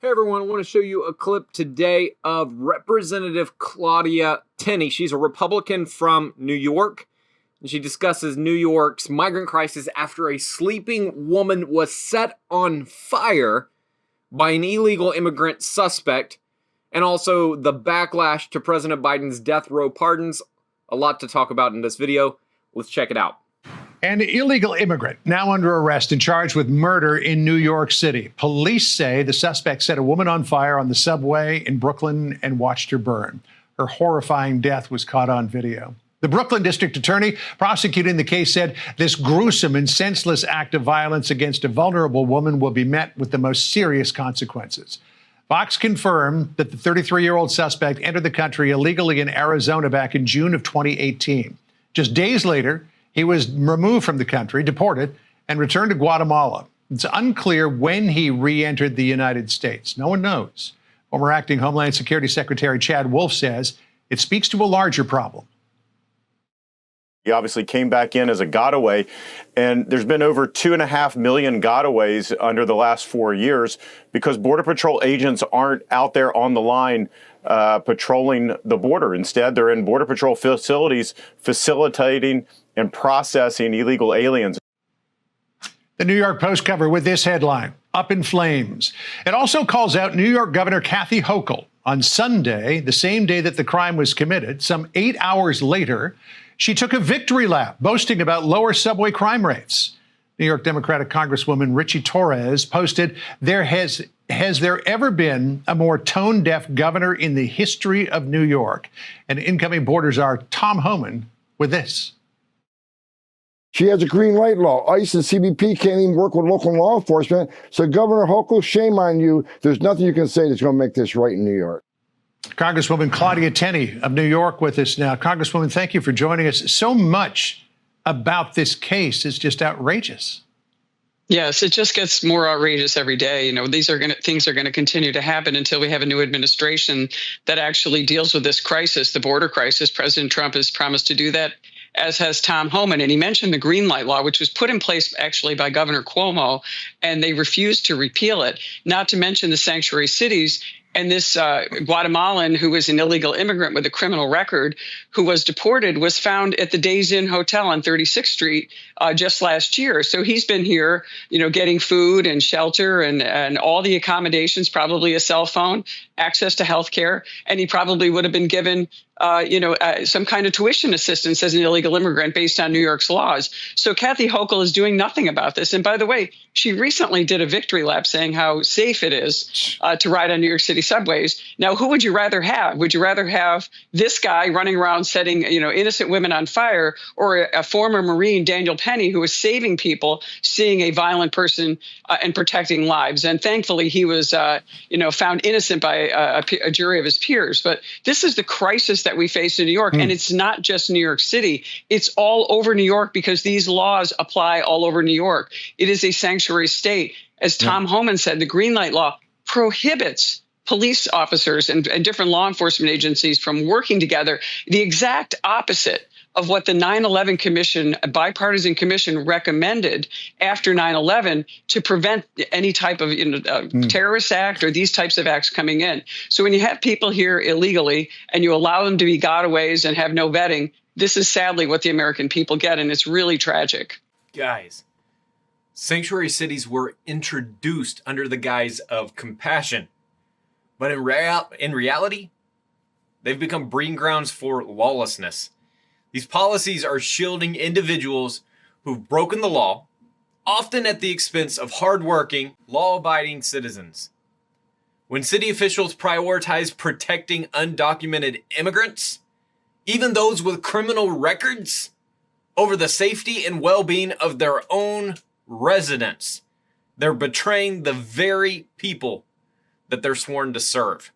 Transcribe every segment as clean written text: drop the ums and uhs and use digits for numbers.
Hey everyone, I want to show you a clip today of Representative Claudia Tenney. She's a Republican from New York, and she discusses New York's migrant crisis after a sleeping woman was set on fire by an illegal immigrant suspect, and also the backlash to President Biden's death row pardons. A lot to talk about in this video. Let's check it out. An illegal immigrant now under arrest and charged with murder in New York City. Police say the suspect set a woman on fire on the subway in Brooklyn and watched her burn. Her horrifying death was caught on video. The Brooklyn district attorney prosecuting the case said this gruesome and senseless act of violence against a vulnerable woman will be met with the most serious consequences. Fox confirmed that the 33-year-old suspect entered the country illegally in Arizona back in June of 2018. Just days later, he was removed from the country, deported, and returned to Guatemala. It's unclear when he re-entered the United States. No one knows. Former acting Homeland Security Secretary Chad Wolf says it speaks to a larger problem. He obviously came back in as a gotaway, and there's been over 2.5 million gotaways under the last 4 years because Border Patrol agents aren't out there on the line patrolling the border. Instead, they're in Border Patrol facilities facilitating and processing illegal aliens. The New York Post cover with this headline, up in flames. It also calls out New York Governor Kathy Hochul. On Sunday, the same day that the crime was committed, some 8 hours later, she took a victory lap, boasting about lower subway crime rates. New York Democratic Congresswoman Richie Torres posted, has there ever been a more tone-deaf governor in the history of New York? And incoming Border Czar Tom Homan with this. She has a green light law. ICE and CBP can't even work with local law enforcement. So Governor Hochul, shame on you. There's nothing you can say that's going to make this right in New York. Congresswoman Claudia Tenney of New York with us now. Congresswoman, thank you for joining us. So much about this case is just outrageous. Yes, it just gets more outrageous every day. You know, things are going to continue to happen until we have a new administration that actually deals with this crisis, the border crisis. President Trump has promised to do that, as has Tom Homan. And he mentioned the green light law, which was put in place actually by Governor Cuomo, and they refused to repeal it, not to mention the sanctuary cities. And this Guatemalan, who was an illegal immigrant with a criminal record, who was deported, was found at the Days Inn Hotel on 36th Street just last year. So he's been here, you know, getting food and shelter and all the accommodations, probably a cell phone, access to health care. And he probably would have been given, some kind of tuition assistance as an illegal immigrant based on New York's laws. So Kathy Hochul is doing nothing about this. And by the way, she recently did a victory lap saying how safe it is to ride on New York City subways. Now, who would you rather have? Would you rather have this guy running around setting, innocent women on fire, or a former Marine, Daniel Penny, who was saving people, seeing a violent person and protecting lives? And thankfully, he was, found innocent by a jury of his peers. But this is the crisis that we face in New York. And it's not just New York City. It's all over New York because these laws apply all over New York. It is a sanctuary state. As Tom Homan said, the green light law prohibits police officers and different law enforcement agencies from working together, the exact opposite of what the 9/11 Commission, a bipartisan commission, recommended after 9/11 to prevent any type of terrorist act or these types of acts coming in. So when you have people here illegally and you allow them to be gotaways and have no vetting, this is sadly what the American people get, and it's really tragic. Guys, sanctuary cities were introduced under the guise of compassion. But in reality, they've become breeding grounds for lawlessness. These policies are shielding individuals who've broken the law, often at the expense of hardworking, law-abiding citizens. When city officials prioritize protecting undocumented immigrants, even those with criminal records, over the safety and well-being of their own residents, they're betraying the very people that they're sworn to serve.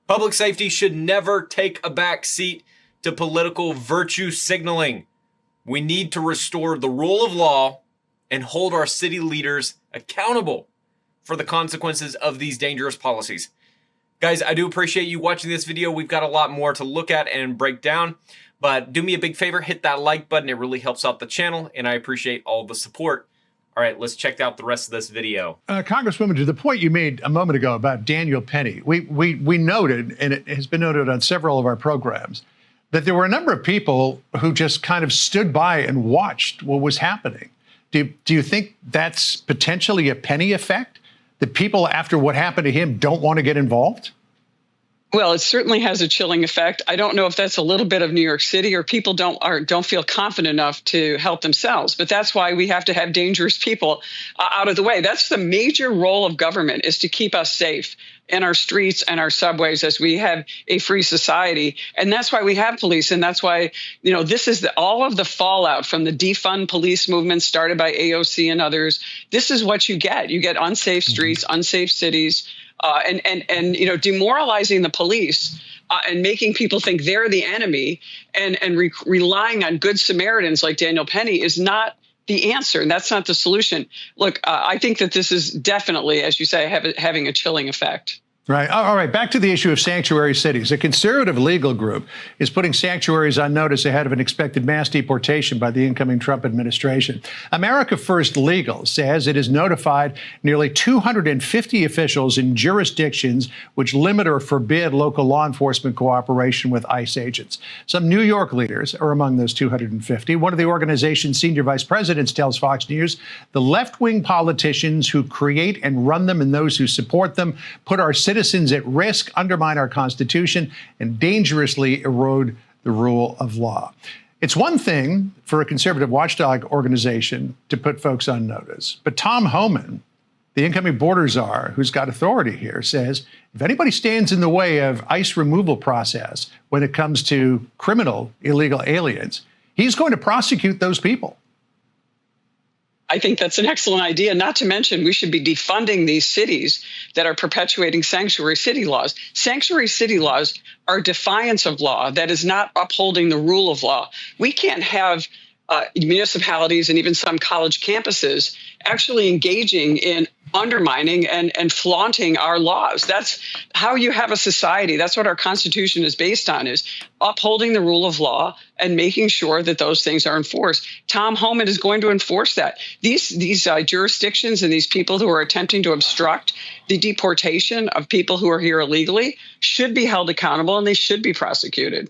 Public safety should never take a back seat to political virtue signaling. We need to restore the rule of law and hold our city leaders accountable for the consequences of these dangerous policies. Guys, I do appreciate you watching this video. We've got a lot more to look at and break down, but do me a big favor, hit that like button. It really helps out the channel, and I appreciate all the support. All right, let's check out the rest of this video. Congresswoman, to the point you made a moment ago about Daniel Penny, we noted, and it has been noted on several of our programs, that there were a number of people who just kind of stood by and watched what was happening. Do you think that's potentially a Penny effect? That people, after what happened to him, don't want to get involved? Well, it certainly has a chilling effect. I don't know if that's a little bit of New York City or people don't feel confident enough to help themselves. But that's why we have to have dangerous people out of the way. That's the major role of government, is to keep us safe in our streets and our subways as we have a free society. And that's why we have police. And that's why, this is all of the fallout from the defund police movement started by AOC and others. This is what you get. You get unsafe streets, unsafe cities, and demoralizing the police and making people think they're the enemy and relying on good Samaritans like Daniel Penny is not the answer. And that's not the solution. Look, I think that this is definitely, as you say, having a chilling effect. Right. All right. Back to the issue of sanctuary cities. A conservative legal group is putting sanctuaries on notice ahead of an expected mass deportation by the incoming Trump administration. America First Legal says it has notified nearly 250 officials in jurisdictions which limit or forbid local law enforcement cooperation with ICE agents. Some New York leaders are among those 250. One of the organization's senior vice presidents tells Fox News the left-wing politicians who create and run them and those who support them put our citizens at risk, undermine our Constitution, and dangerously erode the rule of law. It's one thing for a conservative watchdog organization to put folks on notice, but Tom Homan, the incoming border czar who's got authority here, says if anybody stands in the way of ICE removal process when it comes to criminal illegal aliens, he's going to prosecute those people. I think that's an excellent idea, not to mention we should be defunding these cities that are perpetuating sanctuary city laws. Sanctuary city laws are defiance of law. That is not upholding the rule of law. We can't have municipalities and even some college campuses actually engaging in undermining and flaunting our laws. That's how you have a society. That's what our Constitution is based on, is upholding the rule of law and making sure that those things are enforced. Tom Homan is going to enforce that. These jurisdictions and these people who are attempting to obstruct the deportation of people who are here illegally should be held accountable, and they should be prosecuted.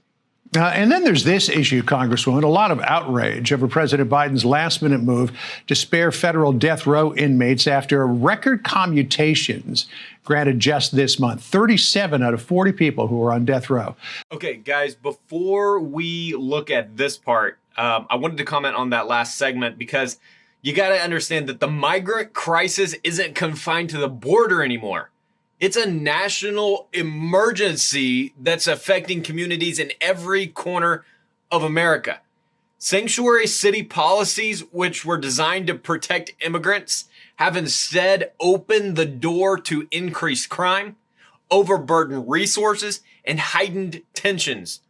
And then there's this issue, Congresswoman, a lot of outrage over President Biden's last-minute move to spare federal death row inmates after record commutations granted just this month. 37 out of 40 people who were on death row. Okay, guys, before we look at this part, I wanted to comment on that last segment because you got to understand that the migrant crisis isn't confined to the border anymore. It's a national emergency that's affecting communities in every corner of America. Sanctuary city policies, which were designed to protect immigrants, have instead opened the door to increased crime, overburdened resources, and heightened tensions.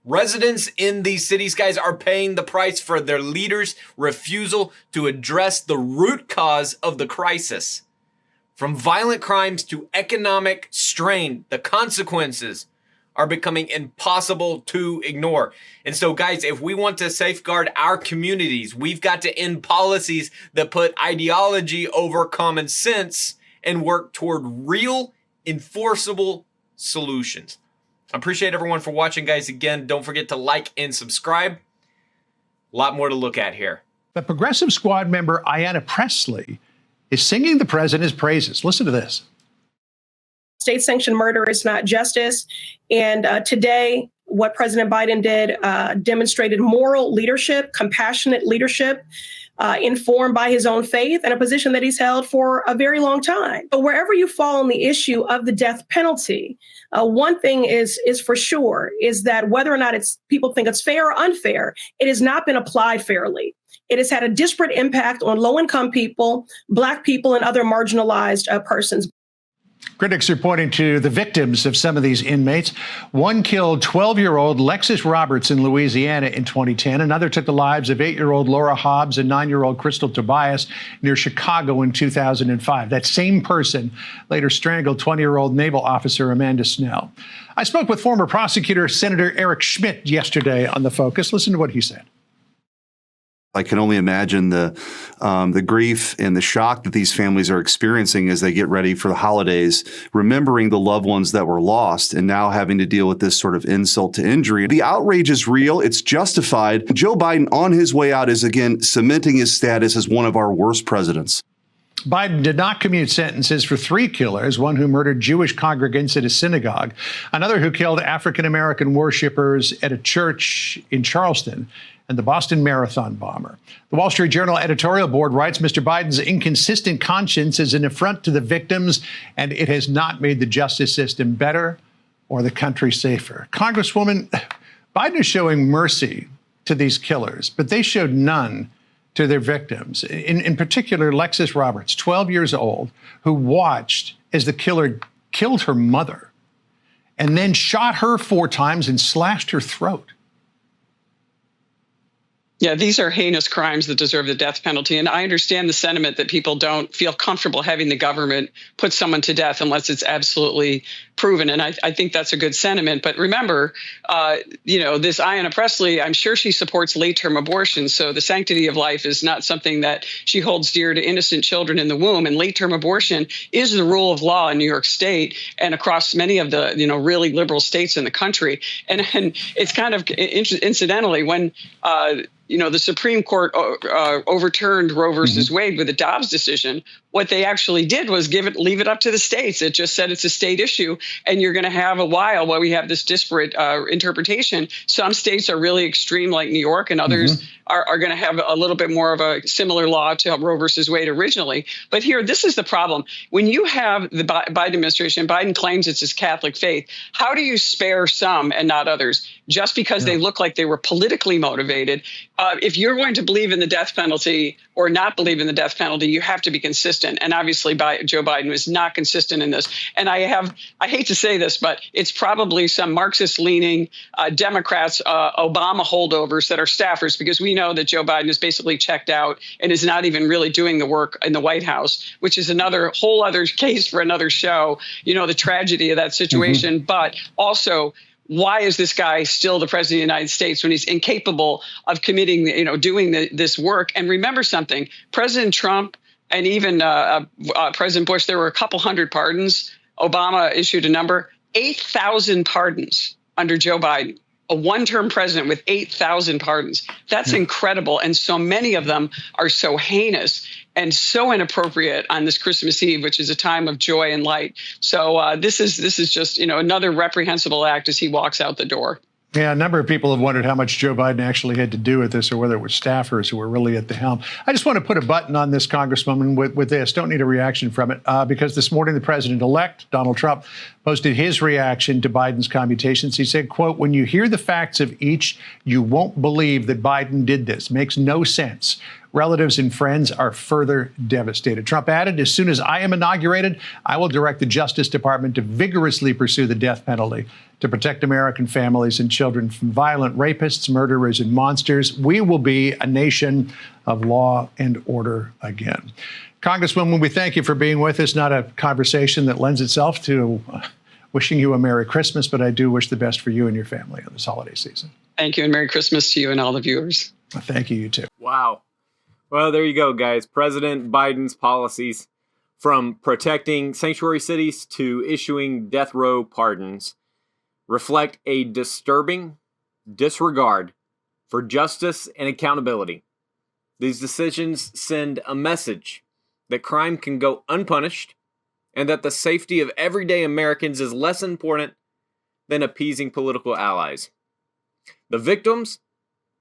Residents in these cities, guys, are paying the price for their leaders' refusal to address the root cause of the crisis. From violent crimes to economic strain, the consequences are becoming impossible to ignore. And so, guys, if we want to safeguard our communities, we've got to end policies that put ideology over common sense and work toward real, enforceable solutions. I appreciate everyone for watching, guys. Again, don't forget to like and subscribe. A lot more to look at here. But Progressive Squad member Ayanna Pressley is singing the president's praises. Listen to this. State-sanctioned murder is not justice. And today, what President Biden did demonstrated moral leadership, compassionate leadership, informed by his own faith, and a position that he's held for a very long time. But wherever you fall on the issue of the death penalty, one thing is for sure, is that whether or not people think it's fair or unfair, it has not been applied fairly. It has had a disparate impact on low-income people, Black people, and other marginalized persons. Critics are pointing to the victims of some of these inmates. One killed 12-year-old Lexis Roberts in Louisiana in 2010. Another took the lives of 8-year-old Laura Hobbs and 9-year-old Crystal Tobias near Chicago in 2005. That same person later strangled 20-year-old naval officer Amanda Snell. I spoke with former prosecutor Senator Eric Schmitt yesterday on The Focus. Listen to what he said. I can only imagine the grief and the shock that these families are experiencing as they get ready for the holidays, remembering the loved ones that were lost and now having to deal with this sort of insult to injury. The outrage is real. It's justified. Joe Biden, on his way out, is again cementing his status as one of our worst presidents. Biden did not commute sentences for 3 killers, one who murdered Jewish congregants at a synagogue, another who killed African-American worshipers at a church in Charleston, and the Boston Marathon bomber. The Wall Street Journal editorial board writes Mr. Biden's inconsistent conscience is an affront to the victims, and it has not made the justice system better or the country safer. Congresswoman, Biden is showing mercy to these killers, but they showed none to their victims. In particular, Lexis Roberts, 12 years old, who watched as the killer killed her mother and then shot her 4 times and slashed her throat. Yeah, these are heinous crimes that deserve the death penalty. And I understand the sentiment that people don't feel comfortable having the government put someone to death unless it's absolutely proven. And I think that's a good sentiment. But remember, this Ayanna Pressley, I'm sure she supports late-term abortion. So the sanctity of life is not something that she holds dear to innocent children in the womb. And late-term abortion is the rule of law in New York State and across many of the, really liberal states in the country. And it's kind of incidentally when the Supreme Court overturned Roe versus Wade with the Dobbs decision. What they actually did was leave it up to the states. It just said it's a state issue, and you're going to have a while while we have this disparate interpretation. Some states are really extreme, like New York, and others are going to have a little bit more of a similar law to Roe versus Wade originally. But here, this is the problem. When you have the Biden administration, Biden claims it's his Catholic faith. How do you spare some and not others just because they look like they were politically motivated? If you're going to believe in the death penalty or not believe in the death penalty, you have to be consistent. And obviously, Joe Biden was not consistent in this. And I hate to say this, but it's probably some Marxist-leaning Democrats, Obama holdovers that are staffers, because we know that Joe Biden is basically checked out and is not even really doing the work in the White House, which is another whole other case for another show, the tragedy of that situation. But also, why is this guy still the president of the United States when he's incapable of committing, doing this work? And remember something, President Trump and even President Bush, there were a couple hundred pardons. Obama issued a number, 8,000 pardons under Joe Biden, a one-term president with 8,000 pardons. That's incredible. And so many of them are so heinous and so inappropriate on this Christmas Eve, which is a time of joy and light. So this is just, another reprehensible act as he walks out the door. Yeah, a number of people have wondered how much Joe Biden actually had to do with this, or whether it was staffers who were really at the helm. I just want to put a button on this, Congresswoman, with this. Don't need a reaction from it, because this morning the president-elect, Donald Trump, posted his reaction to Biden's commutations. He said, quote, "When you hear the facts of each, you won't believe that Biden did this. Makes no sense. Relatives and friends are further devastated." Trump added, "As soon as I am inaugurated, I will direct the Justice Department to vigorously pursue the death penalty to protect American families and children from violent rapists, murderers, and monsters. We will be a nation of law and order again." Congresswoman, we thank you for being with us. Not a conversation that lends itself to wishing you a Merry Christmas, but I do wish the best for you and your family on this holiday season. Thank you, and Merry Christmas to you and all the viewers. Thank you, you too. Wow. Well, there you go, guys. President Biden's policies, from protecting sanctuary cities to issuing death row pardons, reflect a disturbing disregard for justice and accountability. These decisions send a message that crime can go unpunished and that the safety of everyday Americans is less important than appeasing political allies. The victims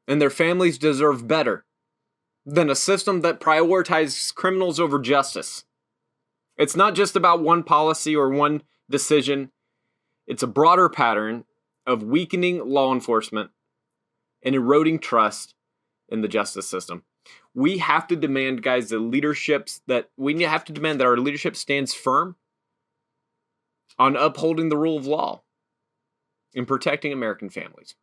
and their families deserve better than a system that prioritizes criminals over justice. It's not just about one policy or one decision. It's a broader pattern of weakening law enforcement and eroding trust in the justice system. We have to demand, guys, our leadership stands firm on upholding the rule of law and protecting American families.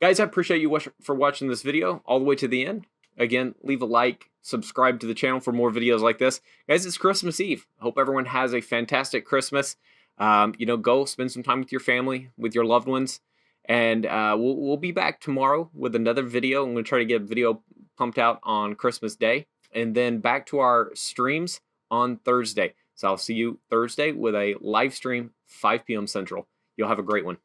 Guys, I appreciate you for watching this video all the way to the end. Again, leave a like, subscribe to the channel for more videos like this. Guys, it's Christmas Eve. I hope everyone has a fantastic Christmas. Go spend some time with your family, with your loved ones. And we'll be back tomorrow with another video. I'm going to try to get a video pumped out on Christmas Day, and then back to our streams on Thursday. So I'll see you Thursday with a live stream, 5 p.m. Central. You'll have a great one.